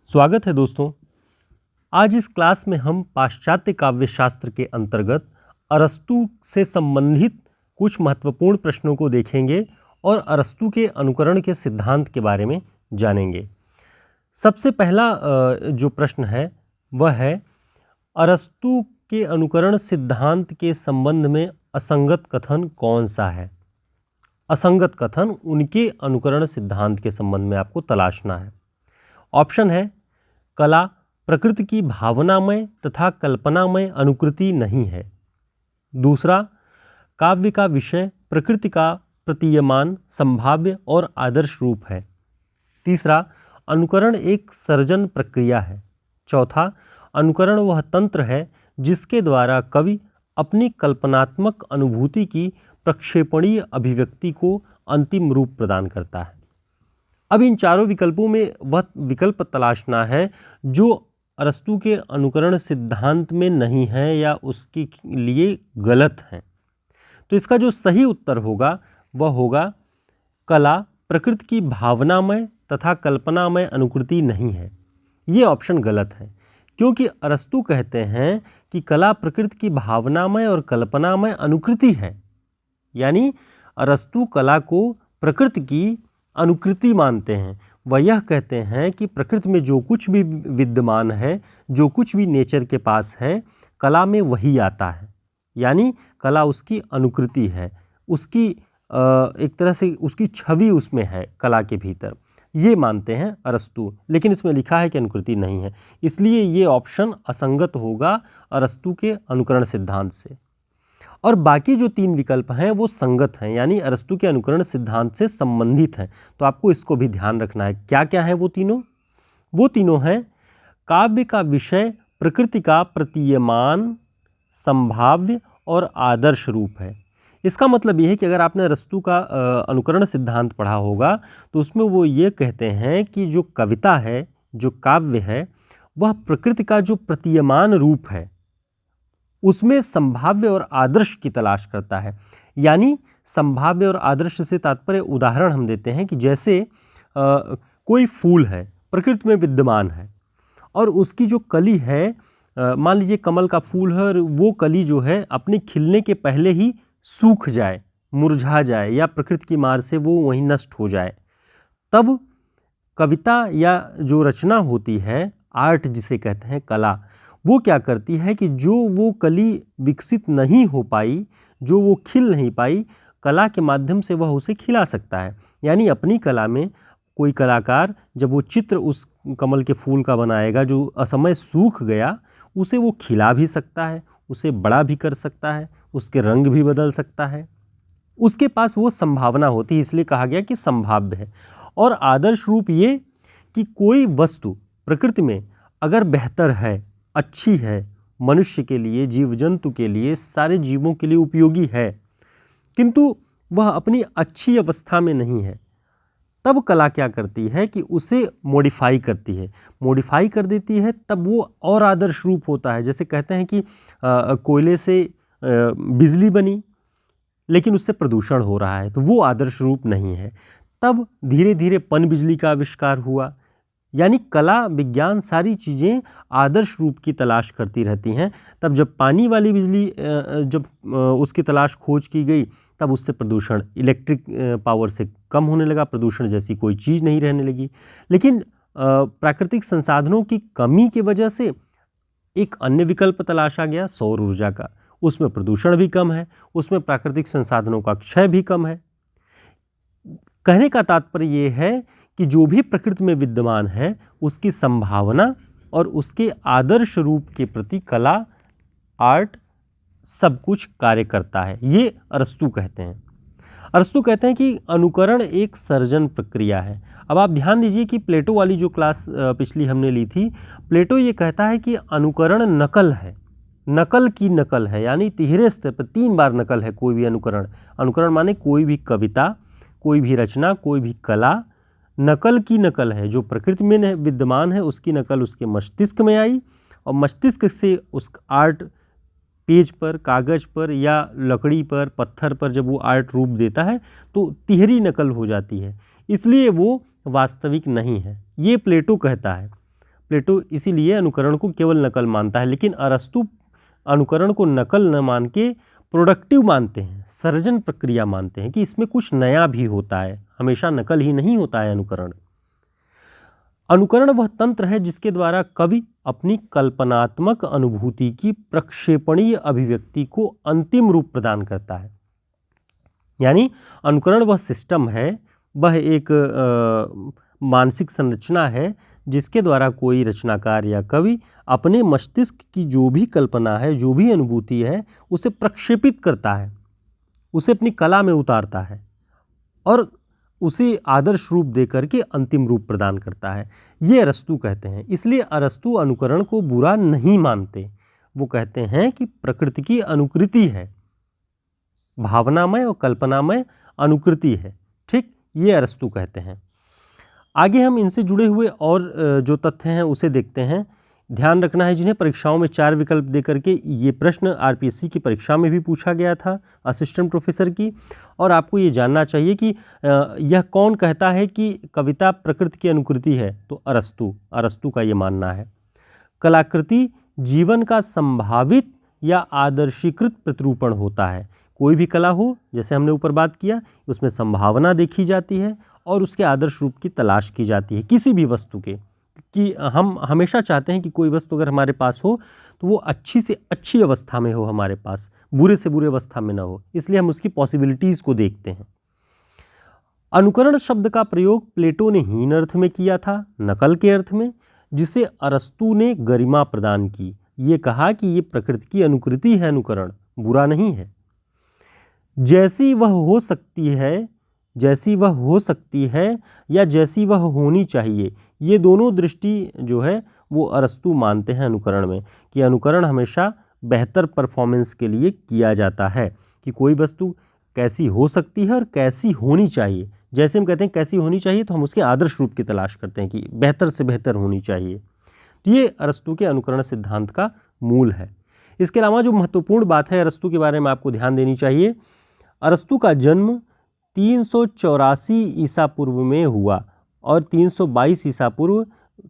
स्वागत है दोस्तों। आज इस क्लास में हम पाश्चात्य काव्य शास्त्र के अंतर्गत अरस्तु से संबंधित कुछ महत्वपूर्ण प्रश्नों को देखेंगे और अरस्तु के अनुकरण के सिद्धांत के बारे में जानेंगे। सबसे पहला जो प्रश्न है वह है, अरस्तु के अनुकरण सिद्धांत के संबंध में असंगत कथन कौन सा है? असंगत कथन उनके अनुकरण सिद्धांत के संबंध में आपको तलाशना है। ऑप्शन है, कला प्रकृति की भावनामय तथा कल्पनामय अनुकृति नहीं है। दूसरा, काव्य का विषय प्रकृति का प्रतीयमान, संभाव्य और आदर्श रूप है। तीसरा, अनुकरण एक सर्जन प्रक्रिया है। चौथा, अनुकरण वह तंत्र है जिसके द्वारा कवि अपनी कल्पनात्मक अनुभूति की प्रक्षेपणीय अभिव्यक्ति को अंतिम रूप प्रदान करता है। अब इन चारों विकल्पों में वह विकल्प तलाशना है जो अरस्तु के अनुकरण सिद्धांत में नहीं है या उसके लिए गलत है। तो इसका जो सही उत्तर होगा वह होगा, कला प्रकृति की भावनामय तथा कल्पनामय अनुकृति नहीं है। ये ऑप्शन गलत है, क्योंकि अरस्तु कहते हैं कि कला प्रकृति की भावनामय और कल्पनामय अनुकृति है। यानी अरस्तु कला को प्रकृति की अनुकृति मानते हैं। वह यह कहते हैं कि प्रकृति में जो कुछ भी विद्यमान है, जो कुछ भी नेचर के पास है, कला में वही आता है। यानी कला उसकी अनुकृति है, उसकी एक तरह से उसकी छवि उसमें है कला के भीतर। ये मानते हैं अरस्तु, लेकिन इसमें लिखा है कि अनुकृति नहीं है। इसलिए ये ऑप्शन असंगत होगा अरस्तु के अनुकरण सिद्धांत से। और बाकी जो तीन विकल्प हैं वो संगत हैं, यानी अरस्तु के अनुकरण सिद्धांत से संबंधित हैं। तो आपको इसको भी ध्यान रखना है। क्या क्या है वो तीनों? वो तीनों हैं, काव्य का विषय प्रकृति का प्रतीयमान, संभाव्य और आदर्श रूप है। इसका मतलब ये है कि अगर आपने अरस्तु का अनुकरण सिद्धांत पढ़ा होगा तो उसमें वो ये कहते हैं कि जो कविता है, जो काव्य है, वह प्रकृति का जो प्रतीयमान रूप है उसमें संभाव्य और आदर्श की तलाश करता है। यानी संभाव्य और आदर्श से तात्पर्य, उदाहरण हम देते हैं कि जैसे कोई फूल है, प्रकृति में विद्यमान है और उसकी जो कली है, मान लीजिए कमल का फूल है और वो कली जो है अपने खिलने के पहले ही सूख जाए, मुरझा जाए या प्रकृति की मार से वो वहीं नष्ट हो जाए, तब कविता या जो रचना होती है, आर्ट जिसे कहते हैं, कला, वो क्या करती है कि जो वो कली विकसित नहीं हो पाई, जो वो खिल नहीं पाई, कला के माध्यम से वह उसे खिला सकता है। यानी अपनी कला में कोई कलाकार जब वो चित्र उस कमल के फूल का बनाएगा जो असमय सूख गया, उसे वो खिला भी सकता है, उसे बड़ा भी कर सकता है, उसके रंग भी बदल सकता है। उसके पास वो संभावना होती है, इसलिए कहा गया कि संभाव्य है। और आदर्श रूप ये कि कोई वस्तु प्रकृति में अगर बेहतर है, अच्छी है, मनुष्य के लिए, जीव जंतु के लिए, सारे जीवों के लिए उपयोगी है, किंतु वह अपनी अच्छी अवस्था में नहीं है, तब कला क्या करती है कि उसे मॉडिफाई करती है, मॉडिफाई कर देती है, तब वो और आदर्श रूप होता है। जैसे कहते हैं कि कोयले से बिजली बनी लेकिन उससे प्रदूषण हो रहा है, तो वो आदर्श रूप नहीं है। तब धीरे धीरे पन बिजली का आविष्कार हुआ। यानी कला, विज्ञान, सारी चीज़ें आदर्श रूप की तलाश करती रहती हैं। तब जब पानी वाली बिजली जब उसकी तलाश खोज की गई, तब उससे प्रदूषण इलेक्ट्रिक पावर से कम होने लगा, प्रदूषण जैसी कोई चीज़ नहीं रहने लगी। लेकिन प्राकृतिक संसाधनों की कमी की वजह से एक अन्य विकल्प तलाशा गया, सौर ऊर्जा का। उसमें प्रदूषण भी कम है, उसमें प्राकृतिक संसाधनों का क्षय भी कम है। कहने का तात्पर्य ये है कि जो भी प्रकृति में विद्यमान है उसकी संभावना और उसके आदर्श रूप के प्रति कला, आर्ट, सब कुछ कार्य करता है। ये अरस्तु कहते हैं। अरस्तु कहते हैं कि अनुकरण एक सर्जन प्रक्रिया है। अब आप ध्यान दीजिए कि प्लेटो वाली जो क्लास पिछली हमने ली थी, प्लेटो ये कहता है कि अनुकरण नकल है, नकल की नकल है। यानी तिहरे स्तर पर 3 बार नकल है कोई भी अनुकरण। अनुकरण माने कोई भी कविता, कोई भी रचना, कोई भी कला नकल की नकल है। जो प्रकृति में विद्यमान है उसकी नकल उसके मस्तिष्क में आई और मस्तिष्क से उस आर्ट पेज पर, कागज़ पर या लकड़ी पर, पत्थर पर जब वो आर्ट रूप देता है तो तिहरी नकल हो जाती है, इसलिए वो वास्तविक नहीं है। ये प्लेटो कहता है। प्लेटो इसीलिए अनुकरण को केवल नकल मानता है, लेकिन अरस्तु अनुकरण को नकल न मान के प्रोडक्टिव मानते हैं, सृजन प्रक्रिया मानते हैं कि इसमें कुछ नया भी होता है, हमेशा नकल ही नहीं होता है अनुकरण। अनुकरण वह तंत्र है जिसके द्वारा कवि अपनी कल्पनात्मक अनुभूति की प्रक्षेपणीय अभिव्यक्ति को अंतिम रूप प्रदान करता है। यानी अनुकरण वह सिस्टम है, वह एक मानसिक संरचना है जिसके द्वारा कोई रचनाकार या कवि अपने मस्तिष्क की जो भी कल्पना है, जो भी अनुभूति है, उसे प्रक्षेपित करता है, उसे अपनी कला में उतारता है और उसे आदर्श रूप दे करके अंतिम रूप प्रदान करता है। ये अरस्तु कहते हैं। इसलिए अरस्तु अनुकरण को बुरा नहीं मानते, वो कहते हैं कि प्रकृति की अनुकृति है, भावनामय और कल्पनामय अनुकृति है। ठीक, ये अरस्तु कहते हैं। आगे हम इनसे जुड़े हुए और जो तथ्य हैं उसे देखते हैं। ध्यान रखना है जिन्हें परीक्षाओं में 4 विकल्प दे करके ये प्रश्न आरपीएससी की परीक्षा में भी पूछा गया था असिस्टेंट प्रोफेसर की, और आपको ये जानना चाहिए कि यह कौन कहता है कि कविता प्रकृति की अनुकृति है, तो अरस्तु का ये मानना है। कलाकृति जीवन का संभावित या आदर्शीकृत प्रतिरूपण होता है। कोई भी कला हो, जैसे हमने ऊपर बात किया, उसमें संभावना देखी जाती है और उसके आदर्श रूप की तलाश की जाती है किसी भी वस्तु के, कि हम हमेशा चाहते हैं कि कोई वस्तु अगर हमारे पास हो तो वो अच्छी से अच्छी अवस्था में हो हमारे पास, बुरे से बुरे अवस्था में ना हो, इसलिए हम उसकी पॉसिबिलिटीज़ को देखते हैं। अनुकरण शब्द का प्रयोग प्लेटो ने हीन अर्थ में किया था, नकल के अर्थ में, जिसे अरस्तु ने गरिमा प्रदान की। ये कहा कि ये प्रकृति की अनुकृति है, अनुकरण बुरा नहीं है। जैसी वह हो सकती है या जैसी वह होनी चाहिए, ये दोनों दृष्टि जो है वो अरस्तु मानते हैं अनुकरण में, कि अनुकरण हमेशा बेहतर परफॉर्मेंस के लिए किया जाता है, कि कोई वस्तु कैसी हो सकती है और कैसी होनी चाहिए। जैसे हम कहते हैं कैसी होनी चाहिए, तो हम उसके आदर्श रूप की तलाश करते हैं कि बेहतर से बेहतर होनी चाहिए। तो ये अरस्तु के अनुकरण सिद्धांत का मूल है। इसके अलावा जो महत्वपूर्ण बात है अरस्तु के बारे में आपको ध्यान देनी चाहिए, अरस्तु का जन्म 384 ईसा पूर्व में हुआ और 322 ईसा पूर्व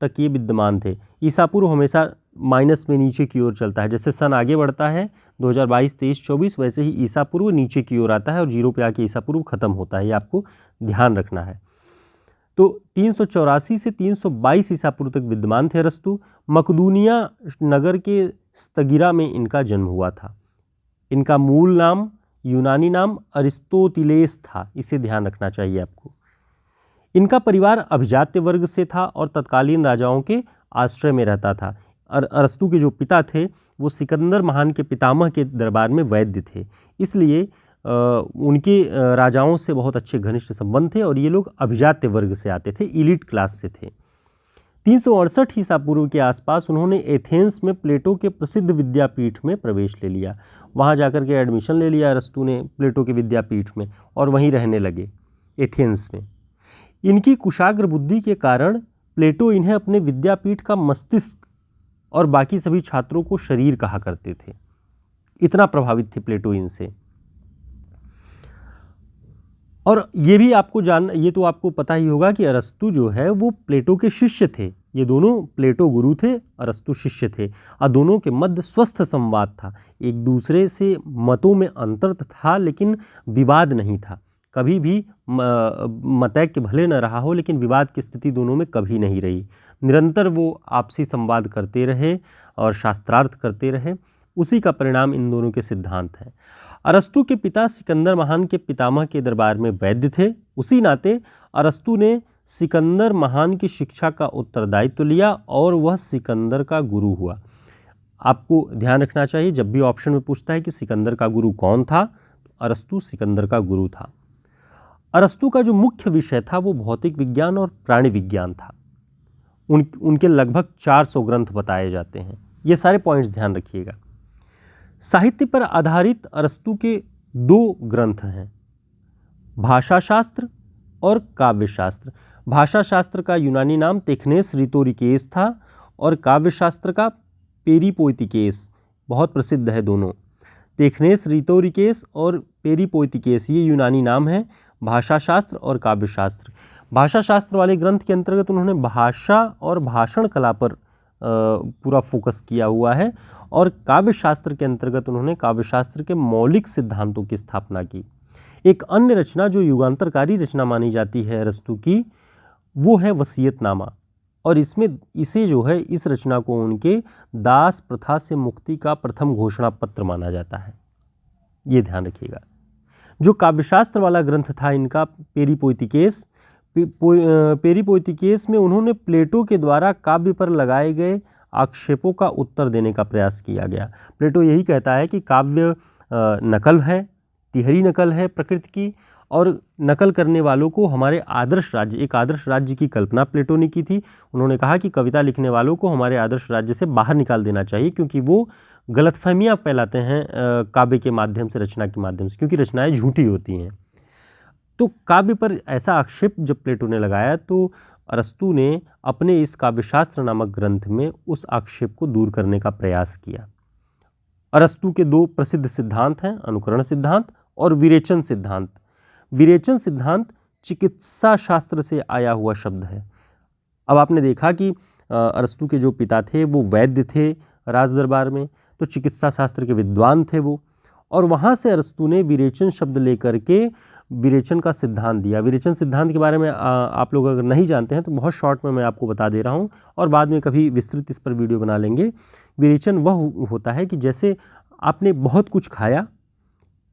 तक ये विद्यमान थे। ईसा पूर्व हमेशा माइनस में नीचे की ओर चलता है, जैसे सन आगे बढ़ता है 2022, 23, 24, वैसे ही ईसा पूर्व नीचे की ओर आता है और 0 पे आके ईसा पूर्व खत्म होता है। ये आपको ध्यान रखना है। तो 384 से 322 ईसा पूर्व तक विद्यमान थे अरस्तु। मकदूनिया नगर के स्तगिरा में इनका जन्म हुआ था। इनका मूल नाम, यूनानी नाम अरिस्तोतिलेस था, इसे ध्यान रखना चाहिए आपको। इनका परिवार अभिजात्य वर्ग से था और तत्कालीन राजाओं के आश्रय में रहता था। अरस्तु के जो पिता थे वो सिकंदर महान के पितामह के दरबार में वैद्य थे, इसलिए उनके राजाओं से बहुत अच्छे घनिष्ठ संबंध थे और ये लोग अभिजात्य वर्ग से आते थे, इलीट क्लास से थे। 368 ईसा पूर्व के आसपास उन्होंने एथेंस में प्लेटो के प्रसिद्ध विद्यापीठ में प्रवेश ले लिया। वहाँ जाकर के एडमिशन ले लिया अरस्तु ने प्लेटो के विद्यापीठ में और वहीं रहने लगे एथेंस में। इनकी कुशाग्र बुद्धि के कारण प्लेटो इन्हें अपने विद्यापीठ का मस्तिष्क और बाकी सभी छात्रों को शरीर कहा करते थे। इतना प्रभावित थे प्लेटो इनसे। और ये भी आपको ये तो आपको पता ही होगा कि अरस्तु जो है वो प्लेटो के शिष्य थे। ये दोनों प्लेटो गुरु थे, अरस्तु शिष्य थे, और दोनों के मध्य स्वस्थ संवाद था। एक दूसरे से मतों में अंतर था लेकिन विवाद नहीं था। कभी भी मतैक्य भले न रहा हो लेकिन विवाद की स्थिति दोनों में कभी नहीं रही। निरंतर वो आपसी संवाद करते रहे और शास्त्रार्थ करते रहे। उसी का परिणाम इन दोनों के सिद्धांत हैं। अरस्तु के पिता सिकंदर महान के पितामह के दरबार में वैद्य थे। उसी नाते अरस्तु ने सिकंदर महान की शिक्षा का उत्तरदायित्व लिया और वह सिकंदर का गुरु हुआ। आपको ध्यान रखना चाहिए, जब भी ऑप्शन में पूछता है कि सिकंदर का गुरु कौन था, तो अरस्तु सिकंदर का गुरु था। अरस्तु का जो मुख्य विषय था वो भौतिक विज्ञान और प्राणी विज्ञान था। उनके लगभग 400 ग्रंथ बताए जाते हैं। ये सारे पॉइंट्स ध्यान रखिएगा। साहित्य पर आधारित अरस्तु के 2 ग्रंथ हैं, भाषाशास्त्र और काव्यशास्त्र। भाषाशास्त्र का यूनानी नाम तेखनेस रिटोरिकेस था और काव्यशास्त्र का पेरिपोइतिकेस। बहुत प्रसिद्ध है दोनों, तेखनेस रिटोरिकेस और पेरिपोइतिकेस, ये यूनानी नाम है, भाषाशास्त्र और काव्यशास्त्र। भाषा शास्त्र वाले ग्रंथ के अंतर्गत उन्होंने भाषा और भाषण कला पर पूरा फोकस किया हुआ है, और काव्य शास्त्र के अंतर्गत उन्होंने काव्य शास्त्र के मौलिक सिद्धांतों की स्थापना की। एक अन्य रचना जो युगांतरकारी रचना मानी जाती है अरस्तू की, वो है वसीयतनामा, और इसे जो है इस रचना को उनके दास प्रथा से मुक्ति का प्रथम घोषणा पत्र माना जाता है, ये ध्यान रखिएगा। जो काव्यशास्त्र वाला ग्रंथ था इनका पेरीपोइतिकेस, पेरीपोइतिकेस में उन्होंने प्लेटो के द्वारा काव्य पर लगाए गए आक्षेपों का उत्तर देने का प्रयास किया गया। प्लेटो यही कहता है कि काव्य नकल है, तिहरी नकल है प्रकृति की, और नकल करने वालों को हमारे आदर्श राज्य, एक आदर्श राज्य की कल्पना प्लेटो ने की थी। उन्होंने कहा कि कविता लिखने वालों को हमारे आदर्श राज्य से बाहर निकाल देना चाहिए, क्योंकि वो गलतफहमियां फैलाते हैं काव्य के माध्यम से, रचना के माध्यम से, क्योंकि रचनाएं झूठी होती हैं। तो काव्य पर ऐसा आक्षेप जब प्लेटो ने लगाया तो अरस्तू ने अपने इस काव्यशास्त्र नामक ग्रंथ में उस आक्षेप को दूर करने का प्रयास किया। अरस्तू के दो प्रसिद्ध सिद्धांत हैं, अनुकरण सिद्धांत और विरेचन सिद्धांत। विरेचन सिद्धांत चिकित्सा शास्त्र से आया हुआ शब्द है। अब आपने देखा कि अरस्तू के जो पिता थे वो वैद्य थे राज दरबार में, तो चिकित्सा शास्त्र के विद्वान थे वो, और वहाँ से अरस्तू ने विरेचन शब्द लेकर के विरेचन का सिद्धांत दिया। विरेचन सिद्धांत के बारे में आप लोग अगर नहीं जानते हैं तो बहुत शॉर्ट में मैं आपको बता दे रहा हूँ, और बाद में कभी विस्तृत इस पर वीडियो बना लेंगे। विरेचन वह होता है कि जैसे आपने बहुत कुछ खाया,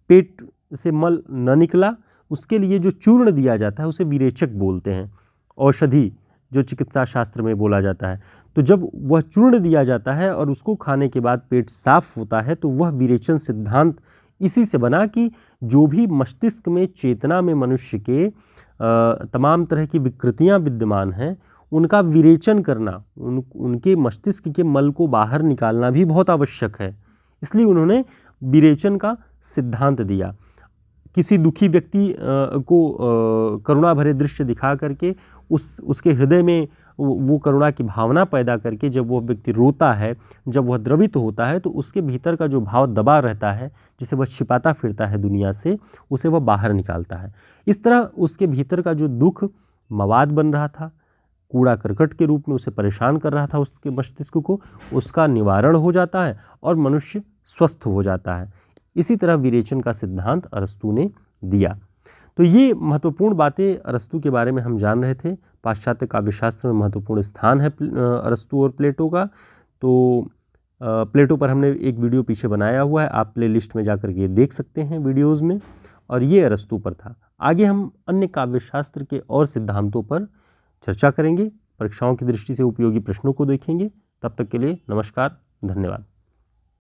पेट से मल न निकला, उसके लिए जो चूर्ण दिया जाता है उसे विरेचक बोलते हैं, औषधि जो चिकित्सा शास्त्र में बोला जाता है। तो जब वह चूर्ण दिया जाता है और उसको खाने के बाद पेट साफ होता है तो वह विरेचन सिद्धांत इसी से बना कि जो भी मस्तिष्क में, चेतना में मनुष्य के तमाम तरह की विकृतियां विद्यमान हैं उनका विरेचन करना, उनके मस्तिष्क के मल को बाहर निकालना भी बहुत आवश्यक है। इसलिए उन्होंने विरेचन का सिद्धांत दिया। किसी दुखी व्यक्ति को करुणा भरे दृश्य दिखा करके उसके हृदय में वो करुणा की भावना पैदा करके जब वो व्यक्ति रोता है, जब वह द्रवित होता है, तो उसके भीतर का जो भाव दबा रहता है, जिसे वह छिपाता फिरता है दुनिया से, उसे वह बाहर निकालता है। इस तरह उसके भीतर का जो दुख मवाद बन रहा था, कूड़ा करकट के रूप में उसे परेशान कर रहा था उसके मस्तिष्क को, उसका निवारण हो जाता है और मनुष्य स्वस्थ हो जाता है। इसी तरह विरेचन का सिद्धांत अरस्तू ने दिया। तो ये महत्वपूर्ण बातें अरस्तू के बारे में हम जान रहे थे। पाश्चात्य काव्यशास्त्र में महत्वपूर्ण स्थान है अरस्तू और प्लेटो का। तो प्लेटो पर हमने एक वीडियो पीछे बनाया हुआ है, आप प्लेलिस्ट में जाकर के देख सकते हैं वीडियोज़ में, और ये अरस्तू पर था। आगे हम अन्य काव्यशास्त्र के और सिद्धांतों पर चर्चा करेंगे, परीक्षाओं की दृष्टि से उपयोगी प्रश्नों को देखेंगे। तब तक के लिए नमस्कार, धन्यवाद।